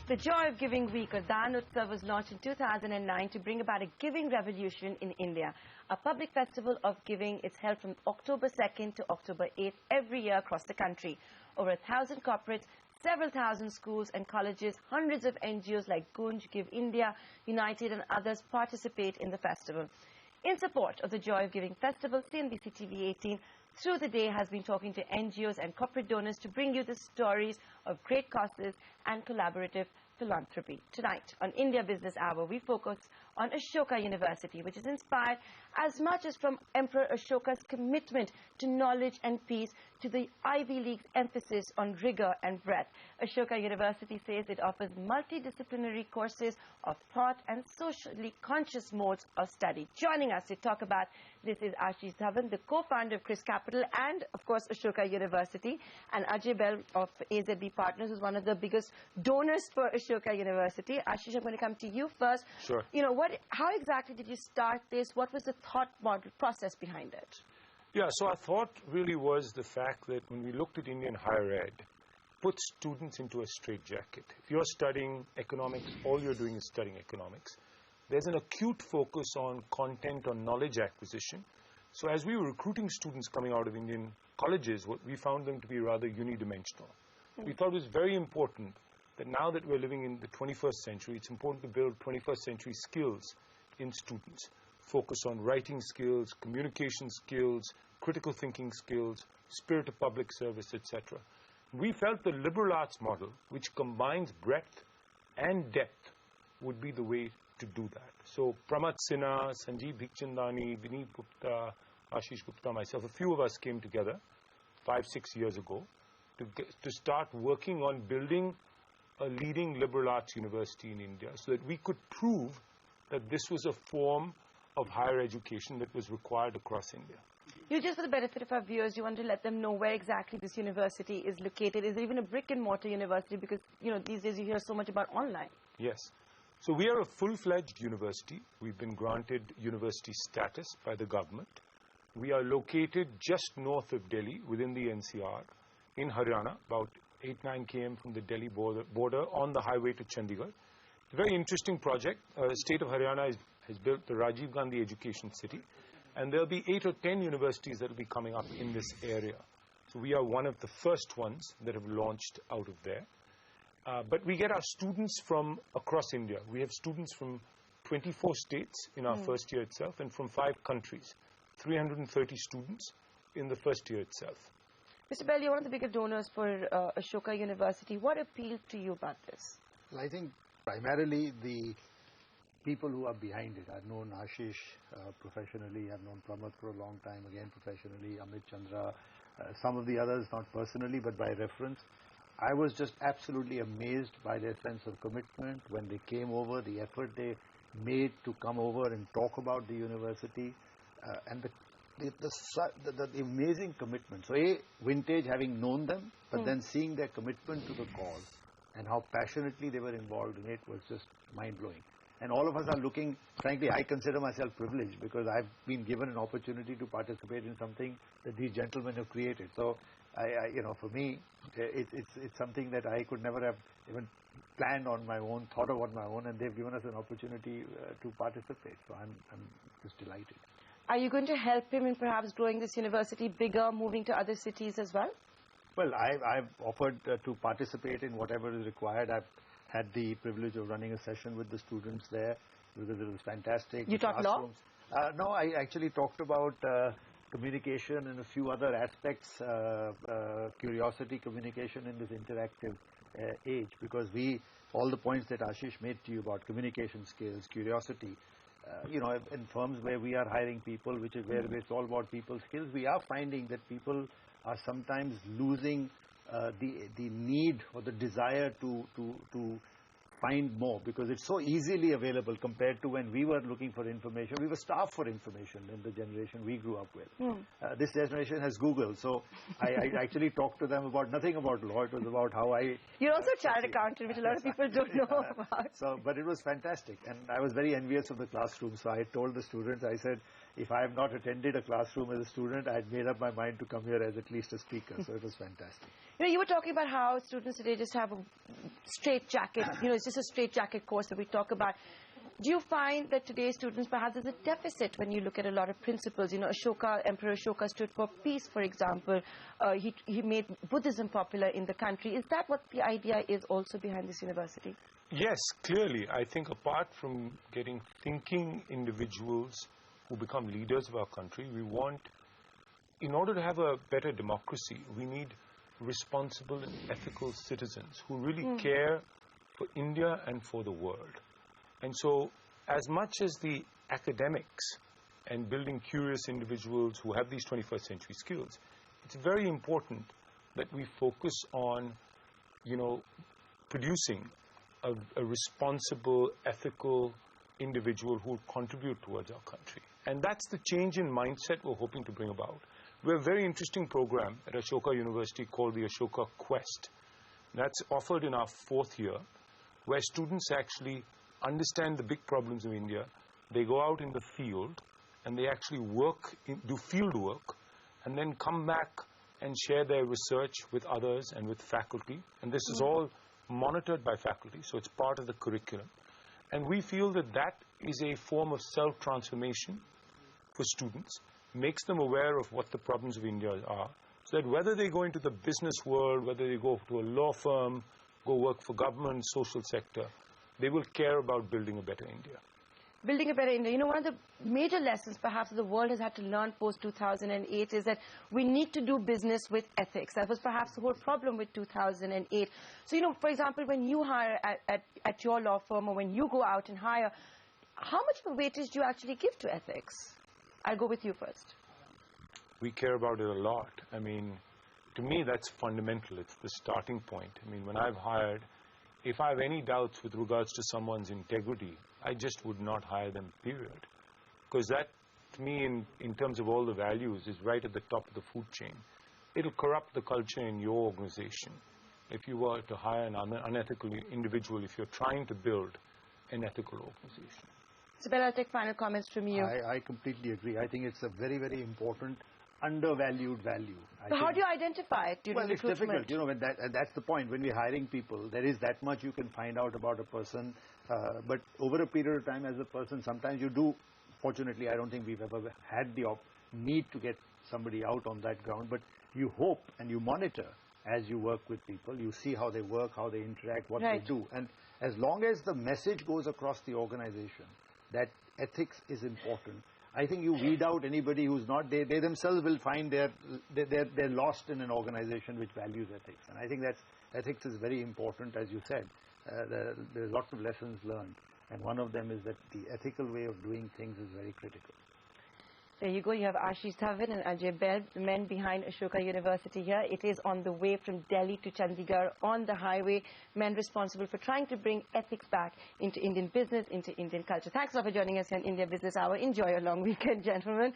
The Joy of Giving Week, or Daan Utsav, was launched in 2009 to bring about a giving revolution in India. A public festival of giving is held from October 2nd to October 8th every year across the country. Over 1,000 corporates, several thousand schools and colleges, hundreds of NGOs like Gunj, Give India, United and others participate in the festival. In support of the Joy of Giving Festival, CNBC TV 18 through the day has been talking to NGOs and corporate donors to bring you the stories of great causes and collaborative philanthropy. Tonight on India Business Hour, we focus on Ashoka University, which is inspired as much as from Emperor Ashoka's commitment to knowledge and peace to the Ivy League's emphasis on rigor and breadth. Ashoka University says it offers multidisciplinary courses of thought and socially conscious modes of study. Joining us to talk about this is Ashish Dhawan, the co-founder of Chris Capital and, of course, Ashoka University, and Ajay Bahl of AZB Partners, who's one of the biggest donors for Ashoka University. Ashish, I'm going to come to you first. Sure. You know, how exactly did you start this? What was the thought model process behind it? Yeah, so our thought really was the fact that when we looked at Indian higher ed, put students into a straitjacket. If you're studying economics, all you're doing is studying economics. There's an acute focus on content, on knowledge acquisition. So as we were recruiting students coming out of Indian colleges, we found them to be rather unidimensional. We thought it was very important that now that we're living in the 21st century, it's important to build 21st century skills in students. Focus on writing skills, communication skills, critical thinking skills, spirit of public service, etc. We felt the liberal arts model, which combines breadth and depth, would be the way to do that. So Pramat Sinha, Sanjeev Bhikchandani, Vineet Gupta, Ashish Gupta, myself, a few of us came together 5-6 years ago to start working on building a leading liberal arts university in India so that we could prove that this was a form of higher education that was required across India. You, just for the benefit of our viewers, you want to let them know where exactly this university is located. Is it even a brick-and-mortar university? Because, you know, these days you hear so much about online. Yes. So we are a full-fledged university. We've been granted university status by the government. We are located just north of Delhi, within the NCR, in Haryana, about 8-9 km from the Delhi border on the highway to Chandigarh. It's a very interesting project. The state of Haryana has built the Rajiv Gandhi Education City, and there'll be 8 or 10 universities that will be coming up in this area. So we are one of the first ones that have launched out of there. But we get our students from across India. We have students from 24 states in our first year itself, and from 5 countries. 330 students in the first year itself. Mr. Bahl, you're one of the bigger donors for Ashoka University. What appealed to you about this? Well, I think primarily the people who are behind it. I've known Ashish professionally. I've known Pramat for a long time, again professionally, Amit Chandra, some of the others, not personally, but by reference. I was just absolutely amazed by their sense of commitment when they came over, the effort they made to come over and talk about the university, and the amazing commitment. So Vintage, having known them, but then seeing their commitment to the cause and how passionately they were involved in it was just mind-blowing. And all of us are looking, frankly, I consider myself privileged because I've been given an opportunity to participate in something that these gentlemen have created. So, you know, for me, it's something that I could never have even planned on my own, thought of on my own, and they've given us an opportunity to participate. So I'm just delighted. Are you going to help him in perhaps growing this university bigger, moving to other cities as well? Well, I've offered to participate in whatever is required. I've had the privilege of running a session with the students there because it was fantastic. You taught law? No, I actually talked about communication and a few other aspects, curiosity communication in this interactive age, because all the points that Ashish made to you about communication skills, curiosity, you know, in firms where we are hiring people, which is where it's all about people skills, we are finding that people are sometimes losing the need or the desire to find more, because it's so easily available compared to when we were looking for information. We were starved for information in the generation we grew up with. This generation has Google, so I actually talked to them about nothing about law. It was about how I... You're also a chartered accountant, which a lot of people don't know about. So, but it was fantastic, and I was very envious of the classroom. So I told the students, I said, if I have not attended a classroom as a student, I had made up my mind to come here as at least a speaker. So it was fantastic. You know, you were talking about how students today just have a straight jacket. You know, it's just a straight jacket course that we talk about. Do you find that today's students perhaps there's a deficit when you look at a lot of principles? You know, Emperor Ashoka stood for peace, for example. He made Buddhism popular in the country. Is that what the idea is also behind this university? Yes, clearly. I think apart from getting thinking individuals who become leaders of our country, we want, in order to have a better democracy, we need responsible and ethical citizens who really care for India and for the world. And so, as much as the academics and building curious individuals who have these 21st century skills, it's very important that we focus on, you know, producing a responsible, ethical individual who will contribute towards our country. And that's the change in mindset we're hoping to bring about. We have a very interesting program at Ashoka University called the Ashoka Quest. That's offered in our 4th year, where students actually understand the big problems of India. They go out in the field and they actually do field work, and then come back and share their research with others and with faculty. And this is all monitored by faculty, so it's part of the curriculum. And we feel that that is a form of self-transformation for students, makes them aware of what the problems of India are, so that whether they go into the business world, whether they go to a law firm, go work for government, social sector, they will care about building a better India. Building a better India. You know, one of the major lessons perhaps the world has had to learn post-2008 is that we need to do business with ethics. That was perhaps the whole problem with 2008. So, you know, for example, when you hire at your law firm, or when you go out and hire, how much of a weightage do you actually give to ethics? I'll go with you first. We care about it a lot. I mean, to me, that's fundamental. It's the starting point. I mean, when I've hired, if I have any doubts with regards to someone's integrity, I just would not hire them, period. Because that, to me, in terms of all the values, is right at the top of the food chain. It'll corrupt the culture in your organization if you were to hire an unethical individual, if you're trying to build an ethical organization. Sibel, I'll take final comments from you. I completely agree. I think it's a very, very important undervalued value. So how do you identify it during recruitment? Well, it's difficult. You know, that's the point. When we're hiring people, there is that much you can find out about a person. But over a period of time as a person, sometimes you do. Fortunately, I don't think we've ever had the need to get somebody out on that ground. But you hope and you monitor as you work with people. You see how they work, how they interact, what they do. And as long as the message goes across the organization that ethics is important, I think you weed out anybody who's not. They themselves will find they're lost in an organization which values ethics. And I think ethics is very important, as you said. There's lots of lessons learned, and one of them is that the ethical way of doing things is very critical. There you go. You have Ashish Dhawan and Ajay Bahl, the men behind Ashoka University here. It is on the way from Delhi to Chandigarh on the highway. Men responsible for trying to bring ethics back into Indian business, into Indian culture. Thanks a lot for joining us here on India Business Hour. Enjoy your long weekend, gentlemen.